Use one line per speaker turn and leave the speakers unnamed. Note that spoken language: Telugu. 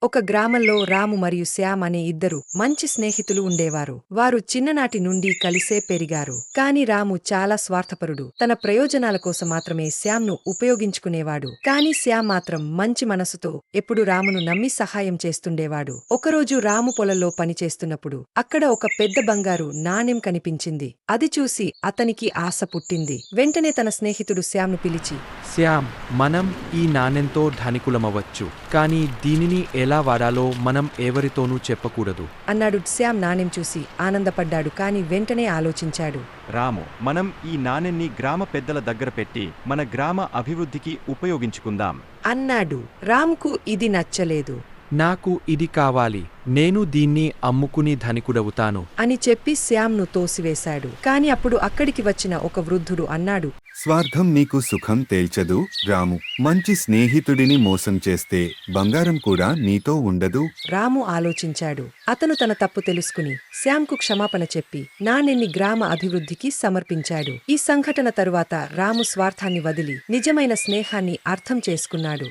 ఒక గ్రామంలో రాము మరియు శ్యామ్ అనే ఇద్దరు మంచి స్నేహితులు ఉండేవారు. వారు చిన్ననాటి నుండి కలిసే పెరిగారు. కాని రాము చాలా స్వార్థపరుడు. తన ప్రయోజనాల కోసం మాత్రమే శ్యామ్ను ఉపయోగించుకునేవాడు. కాని శ్యామ్ మాత్రం మంచి మనసుతో ఎప్పుడు రామును నమ్మి సహాయం చేస్తుండేవాడు. ఒకరోజు రాము పొలంలో పనిచేస్తున్నప్పుడు అక్కడ ఒక పెద్ద బంగారు నాణెం కనిపించింది. అది చూసి అతనికి ఆశ పుట్టింది. వెంటనే తన స్నేహితుడు శ్యామ్ను పిలిచి,
శ్యామ్, మనం ఈ నాణెంతో ధనికులమవచ్చు, కానీ దీనిని ఎలా వాడాలో మనం ఎవరితోనూ చెప్పకూడదు
అన్నాడు. శ్యామ్ నాణెం చూసి ఆనందపడ్డాడు. కాని వెంటనే ఆలోచించాడు.
రాము, మనం ఈ నాణెన్ని గ్రామ పెద్దల దగ్గర పెట్టి మన గ్రామ అభివృద్ధికి ఉపయోగించుకుందాం
అన్నాడు. రామ్కు ఇది నచ్చలేదు.
నాకు ఇది కావాలి, నేను దీన్ని అమ్ముకుని ధనికుడవుతాను
అని చెప్పి శ్యామ్ను తోసివేశాడు. కాని అప్పుడు అక్కడికి వచ్చిన ఒక వృద్ధుడు అన్నాడు,
స్వార్థం నీకు సుఖం తేల్చదు రాము. మంచి స్నేహితుడిని మోసం చేస్తే బంగారం కూడా నీతో ఉండదు.
రాము ఆలోచించాడు. అతను తన తప్పు తెలుసుకుని శ్యామ్కు క్షమాపణ చెప్పి నాణెన్ని గ్రామ అభివృద్ధికి సమర్పించాడు. ఈ సంఘటన తరువాత రాము స్వార్థాన్ని వదిలి నిజమైన స్నేహాన్ని అర్థం చేసుకున్నాడు.